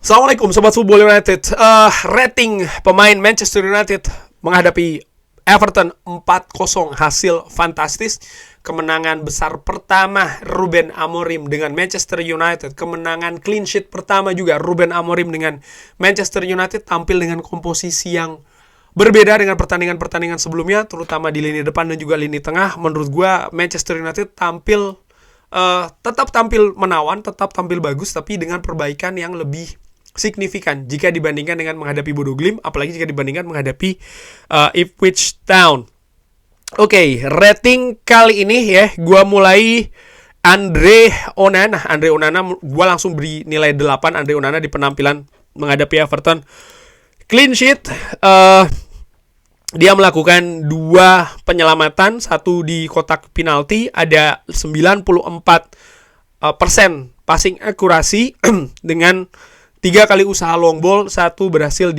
Assalamualaikum Sobat Football United. Rating pemain Manchester United menghadapi Everton 4-0, hasil fantastis. Kemenangan besar pertama Ruben Amorim dengan Manchester United. Kemenangan clean sheet pertama juga Ruben Amorim dengan Manchester United. Tampil dengan komposisi yang berbeda dengan pertandingan-pertandingan sebelumnya, terutama di lini depan dan juga lini tengah. Menurut gue Manchester United tetap tampil menawan, tetap tampil bagus, tapi dengan perbaikan yang lebih signifikan jika dibandingkan dengan menghadapi Bodo Glimt, apalagi jika dibandingkan menghadapi Ipswich Town. Oke, rating kali ini ya, gue mulai Andre Onana, gue langsung beri nilai 8. Andre Onana di penampilan menghadapi Everton. Clean sheet, dia melakukan 2 penyelamatan, 1 di kotak penalti, ada 94% passing akurasi dengan 3 kali usaha long ball, 1 berhasil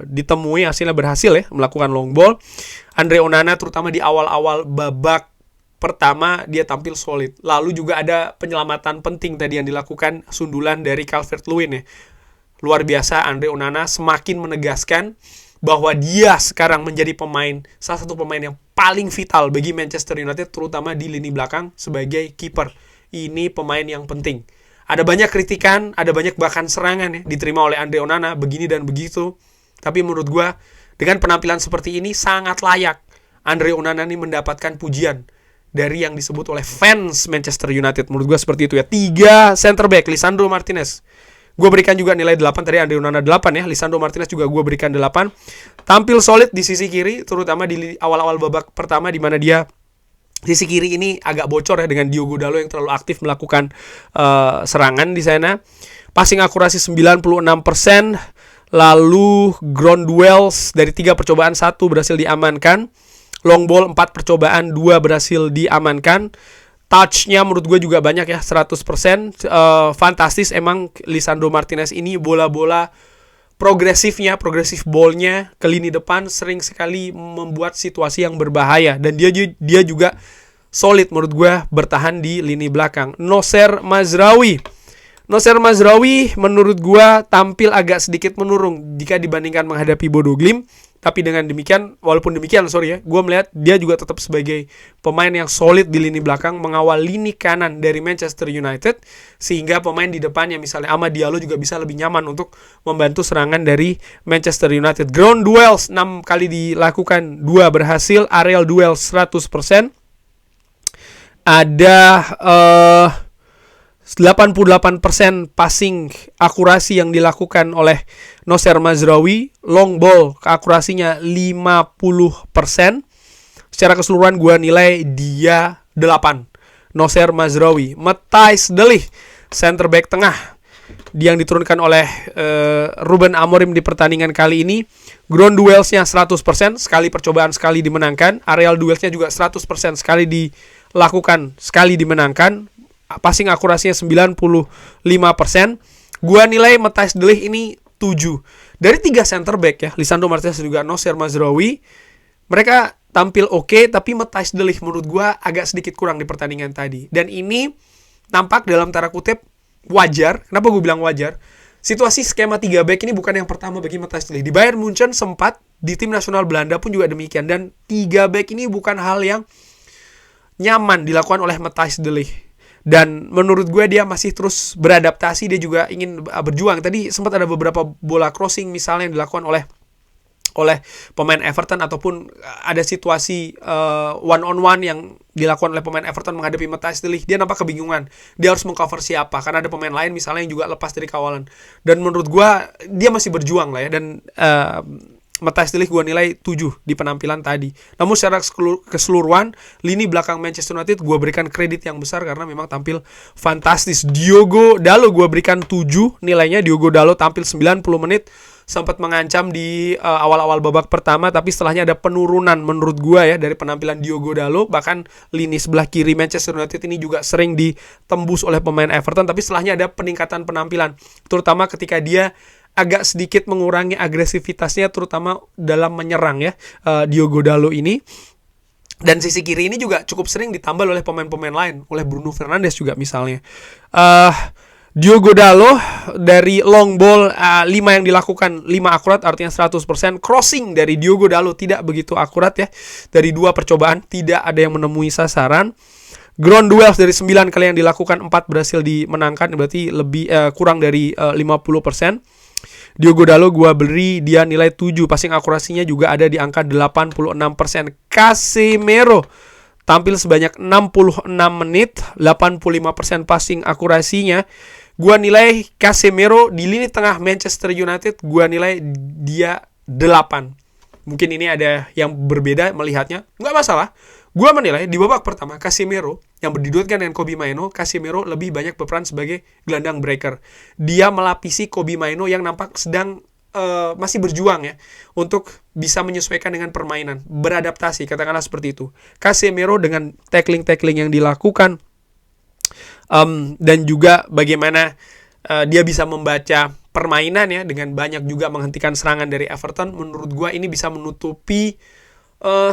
ditemui, hasilnya berhasil ya, melakukan long ball. Andre Onana terutama di awal-awal babak pertama dia tampil solid. Lalu juga ada penyelamatan penting tadi yang dilakukan, sundulan dari Calvert-Lewin ya. Luar biasa, Andre Onana semakin menegaskan bahwa dia sekarang menjadi salah satu pemain yang paling vital bagi Manchester United, terutama di lini belakang sebagai kiper. Ini pemain yang penting. Ada banyak kritikan, ada banyak bahkan serangan ya diterima oleh Andre Onana begini dan begitu. Tapi menurut gue dengan penampilan seperti ini sangat layak Andre Onana ini mendapatkan pujian dari yang disebut oleh fans Manchester United. Menurut gue seperti itu ya. 3 center back, Lisandro Martinez, gue berikan juga nilai 8. Tadi Andre Onana 8 ya, Lisandro Martinez juga gue berikan 8. Tampil solid di sisi kiri, terutama di awal-awal babak pertama, di mana dia sisi kiri ini agak bocor ya dengan Diogo Dalot yang terlalu aktif melakukan serangan di sana. Passing akurasi 96%. Lalu ground duels dari 3 percobaan 1 berhasil diamankan. Long ball 4 percobaan 2 berhasil diamankan. Touch-nya menurut gue juga banyak ya, 100%. Fantastis emang Lisandro Martinez ini, bola-bola progresif ball-nya ke lini depan sering sekali membuat situasi yang berbahaya. Dan dia juga solid menurut gue bertahan di lini belakang. Nocer Mazraoui menurut gue tampil agak sedikit menurun jika dibandingkan menghadapi Bodo Glimt. Tapi walaupun demikian, gue melihat dia juga tetap sebagai pemain yang solid di lini belakang, mengawal lini kanan dari Manchester United, sehingga pemain di depannya misalnya Amad Diallo juga bisa lebih nyaman untuk membantu serangan dari Manchester United. Ground duels 6 kali dilakukan, 2 berhasil. Aerial duels 100%. Ada 88% passing akurasi yang dilakukan oleh Nocer Mazraoui. Long ball keakurasinya 50%. Secara keseluruhan gue nilai dia 8. Nocer Mazraoui. Matthijs de Ligt, center back tengah yang diturunkan oleh Ruben Amorim di pertandingan kali ini. Ground duelsnya 100%, sekali percobaan sekali dimenangkan. Aerial duelsnya juga 100%, sekali dilakukan sekali dimenangkan. Passing akurasinya 95%. Gua nilai Matthijs de Ligt ini 7. Dari 3 center back ya, Lisandro Martinez dan juga Nocer Mazraoui, mereka tampil oke, tapi Matthijs de Ligt menurut gua agak sedikit kurang di pertandingan tadi. Dan ini nampak dalam tanda kutip wajar. Kenapa gue bilang wajar? Situasi skema 3 back ini bukan yang pertama bagi Matthijs de Ligt. Di Bayern Munchen sempat, di tim nasional Belanda pun juga demikian. Dan 3 back ini bukan hal yang nyaman dilakukan oleh Matthijs de Ligt. Dan menurut gue dia masih terus beradaptasi, dia juga ingin berjuang. Tadi sempat ada beberapa bola crossing misalnya yang dilakukan oleh pemain Everton, ataupun ada situasi one on one yang dilakukan oleh pemain Everton menghadapi Matthijs de Ligt. Dia nampak kebingungan, dia harus mengcover siapa, karena ada pemain lain misalnya yang juga lepas dari kawalan. Dan menurut gue dia masih berjuang lah ya. Dan Matthijs de Ligt gue nilai 7 di penampilan tadi. Namun secara keseluruhan lini belakang Manchester United gue berikan kredit yang besar karena memang tampil fantastis. Diogo Dalot gue berikan 7 nilainya. Diogo Dalot tampil 90 menit, sempat mengancam di awal-awal babak pertama, tapi setelahnya ada penurunan menurut gue ya dari penampilan Diogo Dalot. Bahkan lini sebelah kiri Manchester United ini juga sering ditembus oleh pemain Everton, tapi setelahnya ada peningkatan penampilan, terutama ketika dia agak sedikit mengurangi agresivitasnya, terutama dalam menyerang ya, Diogo Dalot ini. Dan sisi kiri ini juga cukup sering ditambal oleh pemain-pemain lain, oleh Bruno Fernandes juga misalnya. Diogo Dalot dari long ball 5 yang dilakukan 5 akurat, artinya 100%. Crossing dari Diogo Dalot tidak begitu akurat ya. Dari 2 percobaan tidak ada yang menemui sasaran. Ground duels dari 9 kali yang dilakukan 4 berhasil dimenangkan, berarti lebih kurang dari 50%. Diogo Dalot gua beri dia nilai 7, passing akurasinya juga ada di angka 86%. Casemiro tampil sebanyak 66 menit, 85% passing akurasinya. Gua nilai Casemiro di lini tengah Manchester United, gua nilai dia 8. Mungkin ini ada yang berbeda melihatnya, nggak masalah. Gua menilai di babak pertama Casemiro yang berdiduetkan dengan Kobbie Mainoo, Casemiro lebih banyak berperan sebagai gelandang breaker. Dia melapisi Kobbie Mainoo yang nampak sedang masih berjuang ya untuk bisa menyesuaikan dengan permainan, beradaptasi, katakanlah seperti itu. Casemiro dengan tackling yang dilakukan dan juga bagaimana dia bisa membaca permainan ya, dengan banyak juga menghentikan serangan dari Everton. Menurut gua ini bisa menutupi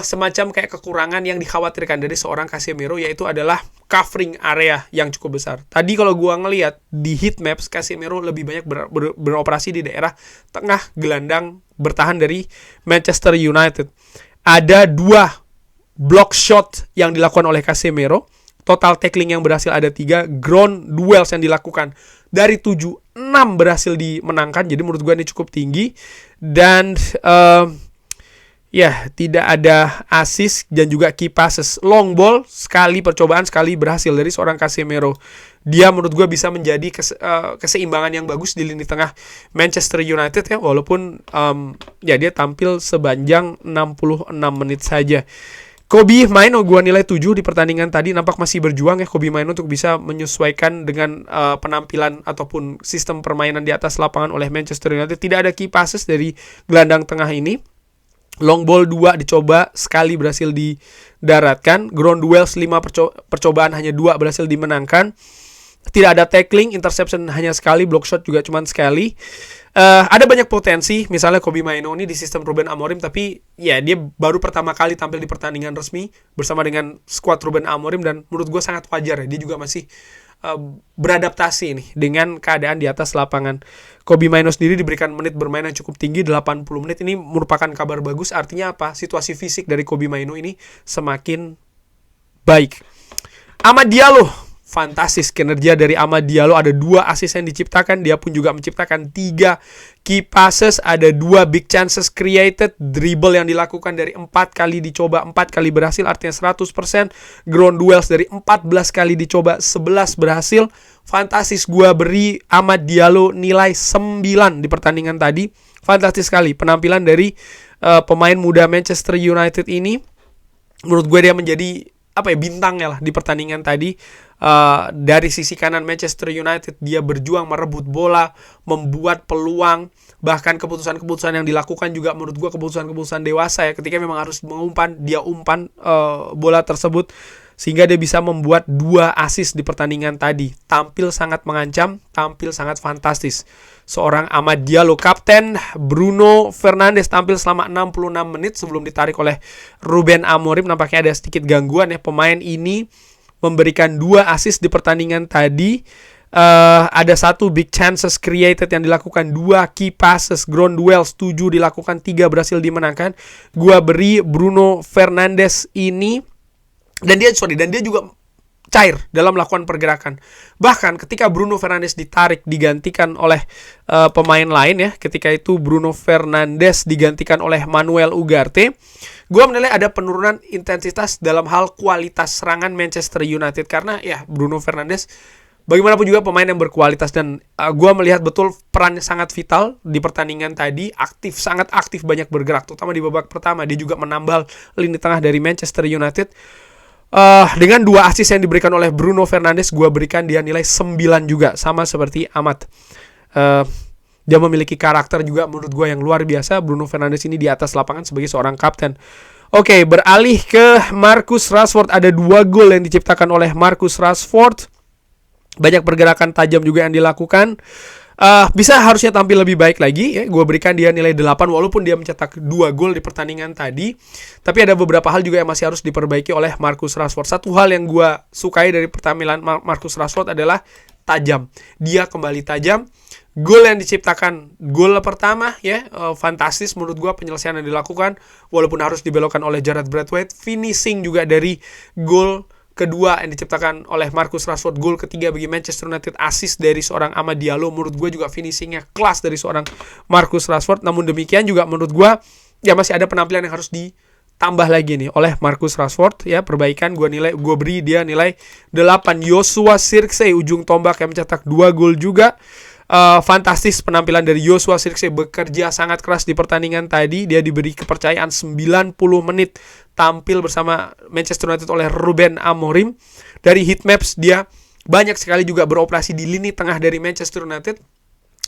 semacam kayak kekurangan yang dikhawatirkan dari seorang Casemiro, yaitu adalah covering area yang cukup besar. Tadi kalau gua ngelihat di heat maps, Casemiro lebih banyak beroperasi di daerah tengah gelandang bertahan dari Manchester United. Ada 2 block shot yang dilakukan oleh Casemiro. Total tackling yang berhasil ada 3. Ground duels yang dilakukan dari 7, 6 berhasil dimenangkan. Jadi menurut gua ini cukup tinggi. Dan ya, tidak ada assist dan juga key passes. Long ball, sekali percobaan, sekali berhasil dari seorang Casemiro. Dia menurut gue bisa menjadi keseimbangan yang bagus di lini tengah Manchester United ya. Walaupun ya dia tampil sepanjang 66 menit saja. Kobbie Mainoo gue nilai 7 di pertandingan tadi. Nampak masih berjuang ya Kobbie Mainoo untuk bisa menyesuaikan dengan penampilan ataupun sistem permainan di atas lapangan oleh Manchester United. Tidak ada key passes dari gelandang tengah ini. Long ball 2 dicoba, sekali berhasil didaratkan. Ground duels 5 percobaan, hanya 2 berhasil dimenangkan. Tidak ada tackling, interception hanya sekali, block shot juga cuma sekali. Ada banyak potensi, misalnya Kobbie Mainoo ini di sistem Ruben Amorim, tapi ya dia baru pertama kali tampil di pertandingan resmi bersama dengan skuad Ruben Amorim, dan menurut gue sangat wajar ya, dia juga masih beradaptasi nih dengan keadaan di atas lapangan. Kobbie Mainoo sendiri diberikan menit bermain yang cukup tinggi, 80 menit. Ini merupakan kabar bagus. Artinya apa? Situasi fisik dari Kobbie Mainoo ini semakin baik. Amad Diallo, fantastis kinerja dari Amad Diallo. Ada 2 assist yang diciptakan. Dia pun juga menciptakan 3 key passes. Ada 2 big chances created. Dribble yang dilakukan dari 4 kali dicoba, 4 kali berhasil, artinya 100%. Ground duels dari 14 kali dicoba, 11 berhasil. Fantastis, gua beri Amad Diallo nilai 9 di pertandingan tadi. Fantastis sekali penampilan dari pemain muda Manchester United ini. Menurut gue dia menjadi bintangnya lah di pertandingan tadi. Dari sisi kanan Manchester United, dia berjuang merebut bola, membuat peluang, bahkan keputusan-keputusan yang dilakukan juga menurut gue keputusan-keputusan dewasa ya. Ketika memang harus mengumpan, dia umpan bola tersebut sehingga dia bisa membuat 2 assist di pertandingan tadi. Tampil sangat mengancam, tampil sangat fantastis. Seorang Amad Diallo. Kapten Bruno Fernandes tampil selama 66 menit sebelum ditarik oleh Ruben Amorim. Nampaknya ada sedikit gangguan ya. Pemain ini memberikan 2 assist di pertandingan tadi. Ada 1 big chances created yang dilakukan, 2 key passes, ground duels 7 dilakukan, 3 berhasil dimenangkan. Gua beri Bruno Fernandes ini, dan dia juga cair dalam melakukan pergerakan. Bahkan ketika Bruno Fernandes ditarik digantikan oleh pemain lain ya, ketika itu Bruno Fernandes digantikan oleh Manuel Ugarte, gue menilai ada penurunan intensitas dalam hal kualitas serangan Manchester United. Karena ya Bruno Fernandes bagaimanapun juga pemain yang berkualitas, dan gue melihat betul perannya sangat vital di pertandingan tadi. Sangat aktif, banyak bergerak, terutama di babak pertama. Dia juga menambal lini tengah dari Manchester United. Dengan 2 assist yang diberikan oleh Bruno Fernandes, gue berikan dia nilai 9 juga, sama seperti Amad. Dia memiliki karakter juga menurut gue yang luar biasa. Bruno Fernandes ini di atas lapangan sebagai seorang kapten. Oke, beralih ke Marcus Rashford. Ada 2 gol yang diciptakan oleh Marcus Rashford. Banyak pergerakan tajam juga yang dilakukan. Bisa harusnya tampil lebih baik lagi ya. Gue berikan dia nilai 8 walaupun dia mencetak 2 gol di pertandingan tadi. Tapi ada beberapa hal juga yang masih harus diperbaiki oleh Marcus Rashford. Satu hal yang gue sukai dari penampilan Marcus Rashford adalah tajam. Dia kembali tajam. Gol yang diciptakan, gol pertama ya, fantastis menurut gue penyelesaian yang dilakukan walaupun harus dibelokkan oleh Jared Braithwaite. Finishing juga dari gol kedua yang diciptakan oleh Marcus Rashford. Gol ketiga bagi Manchester United, assist dari seorang Amad Diallo. Menurut gue juga finishingnya kelas dari seorang Marcus Rashford. Namun demikian juga menurut gue ya masih ada penampilan yang harus ditambah lagi nih oleh Marcus Rashford ya. Perbaikan gue beri dia nilai 8. Joshua Zirkzee ujung tombak yang mencetak 2 gol juga. Fantastis penampilan dari Joshua Zirkzee, bekerja sangat keras di pertandingan tadi. Dia diberi kepercayaan 90 menit tampil bersama Manchester United oleh Ruben Amorim. Dari heatmaps dia banyak sekali juga beroperasi di lini tengah dari Manchester United.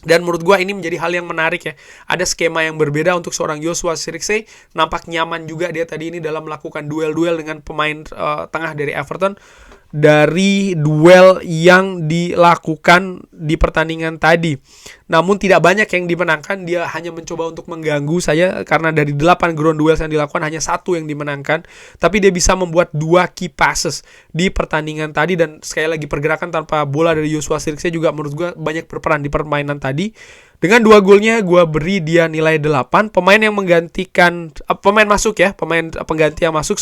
Dan menurut gue ini menjadi hal yang menarik ya. Ada skema yang berbeda untuk seorang Joshua Zirkzee. Nampak nyaman juga dia tadi ini dalam melakukan duel-duel dengan pemain tengah dari Everton. Dari duel yang dilakukan di pertandingan tadi. Namun tidak banyak yang dimenangkan. Dia hanya mencoba untuk mengganggu saya. Karena dari 8 ground duels yang dilakukan hanya 1 yang dimenangkan. Tapi dia bisa membuat 2 key passes di pertandingan tadi. Dan sekali lagi pergerakan tanpa bola dari Joshua Zirkzee juga menurut gue banyak berperan di permainan tadi. Dengan 2 golnya gue beri dia nilai 8. Pemain yang menggantikan pemain pengganti yang masuk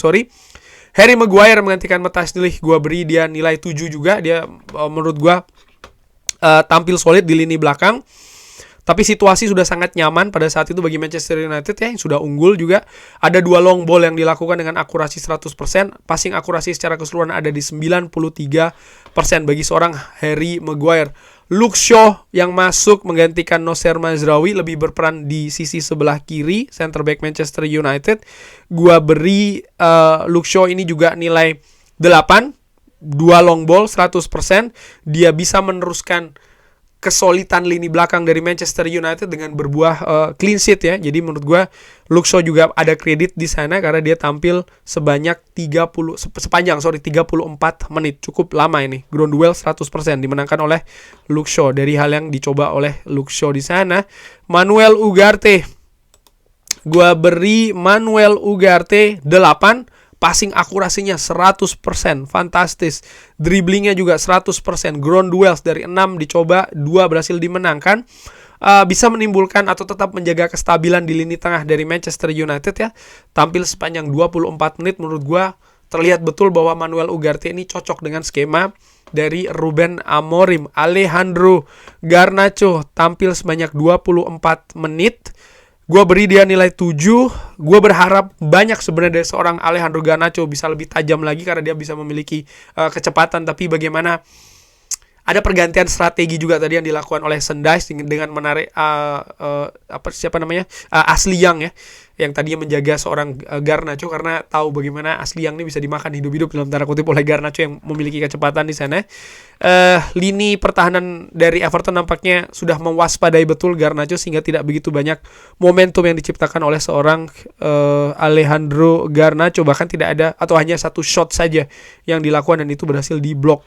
Harry Maguire menggantikan Matthijs de Ligt. Gue beri dia nilai 7 juga. Dia menurut gue tampil solid di lini belakang. Tapi situasi sudah sangat nyaman pada saat itu bagi Manchester United ya, yang sudah unggul juga. Ada 2 long ball yang dilakukan dengan akurasi 100%. Passing akurasi secara keseluruhan ada di 93% bagi seorang Harry Maguire. Luke Shaw yang masuk menggantikan Nocer Mazraoui, lebih berperan di sisi sebelah kiri, center back Manchester United. Gua beri Luke Shaw ini juga nilai 8. 2 long ball 100%. Dia bisa meneruskan kesolidan lini belakang dari Manchester United dengan berbuah clean sheet ya. Jadi menurut gue Luke Shaw juga ada kredit di sana karena dia tampil sepanjang 34 menit. Cukup lama ini. Ground duel 100% dimenangkan oleh Luke Shaw. Dari hal yang dicoba oleh Luke Shaw di sana. Manuel Ugarte. Gue beri Manuel Ugarte 8. Passing akurasinya 100%, fantastis. Dribblingnya juga 100%. Ground duels dari 6 dicoba, 2 berhasil dimenangkan. Bisa menimbulkan atau tetap menjaga kestabilan di lini tengah dari Manchester United ya. Tampil sepanjang 24 menit menurut gue terlihat betul bahwa Manuel Ugarte ini cocok dengan skema dari Ruben Amorim. Alejandro Garnacho tampil sebanyak 24 menit. Gue beri dia nilai 7. Gue berharap banyak sebenarnya dari seorang Alejandro Garnacho bisa lebih tajam lagi karena dia bisa memiliki kecepatan. Tapi bagaimana ada pergantian strategi juga tadi yang dilakukan oleh Sendais dengan menarik Ashley Young ya, yang tadinya menjaga seorang Garnacho karena tahu bagaimana Ashley Young ini bisa dimakan hidup-hidup dalam tanda kutip oleh Garnacho yang memiliki kecepatan di sana. Lini pertahanan dari Everton nampaknya sudah mewaspadai betul Garnacho sehingga tidak begitu banyak momentum yang diciptakan oleh seorang Alejandro Garnacho. Bahkan tidak ada atau hanya 1 shot saja yang dilakukan dan itu berhasil diblok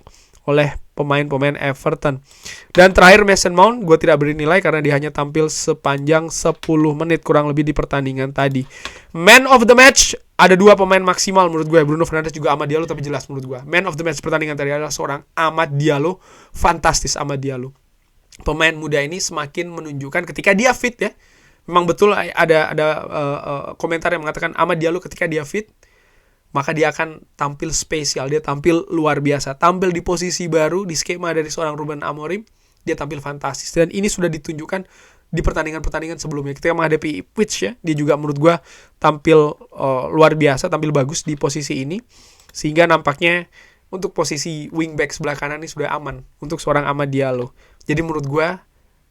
oleh pemain-pemain Everton. Dan terakhir Mason Mount, gue tidak beri nilai karena dia hanya tampil sepanjang 10 menit kurang lebih di pertandingan tadi. Man of the match, ada 2 pemain maksimal menurut gue, Bruno Fernandes juga Amad Diallo, tapi jelas menurut gue Man of the match pertandingan tadi adalah seorang Amad Diallo. Fantastis Amad Diallo. Pemain muda ini semakin menunjukkan ketika dia fit ya. Memang betul ada komentar yang mengatakan Amad Diallo ketika dia fit maka dia akan tampil spesial, dia tampil luar biasa, tampil di posisi baru, di skema dari seorang Ruben Amorim, dia tampil fantastis. Dan ini sudah ditunjukkan di pertandingan-pertandingan sebelumnya. Ketika menghadapi Ipswich ya, dia juga menurut gue tampil luar biasa, tampil bagus di posisi ini. Sehingga nampaknya untuk posisi wingback sebelah kanan ini sudah aman untuk seorang Amad Diallo. Jadi menurut gue,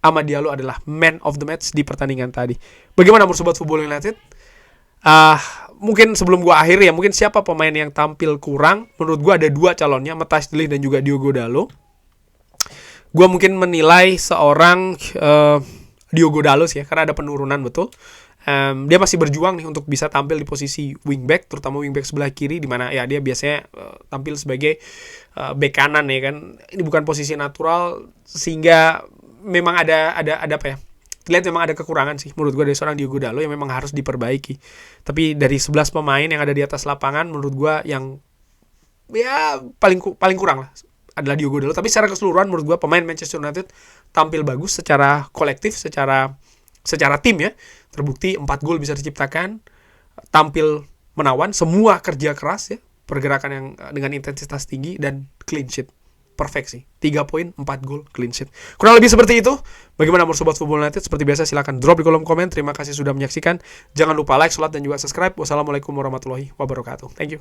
Amad Diallo adalah man of the match di pertandingan tadi. Bagaimana menurut Sobat Football United? Mungkin sebelum gue akhiri ya, mungkin siapa pemain yang tampil kurang? Menurut gue ada 2 calonnya, Matthijs de Ligt dan juga Diogo Dalot. Gue mungkin menilai seorang Diogo Dalot ya, karena ada penurunan betul. Dia masih berjuang nih untuk bisa tampil di posisi wingback, terutama wingback sebelah kiri, di mana ya dia biasanya tampil sebagai bek kanan ya kan. Ini bukan posisi natural, sehingga memang ada apa ya? Terlihat memang ada kekurangan sih menurut gue dari seorang Diogo Dalot yang memang harus diperbaiki. Tapi dari 11 pemain yang ada di atas lapangan menurut gue yang ya paling kurang lah. adalah Diogo Dalot. Tapi secara keseluruhan menurut gue pemain Manchester United tampil bagus secara kolektif, secara tim ya. Terbukti 4 gol bisa diciptakan, tampil menawan, semua kerja keras ya, pergerakan yang dengan intensitas tinggi dan clean sheet. Perfect sih. 3 poin, 4 gol, clean sheet. Kurang lebih seperti itu. Bagaimana menurut Sobat Football United? Seperti biasa silahkan drop di kolom komen. Terima kasih sudah menyaksikan. Jangan lupa like, share, dan juga subscribe. Wassalamualaikum warahmatullahi wabarakatuh. Thank you.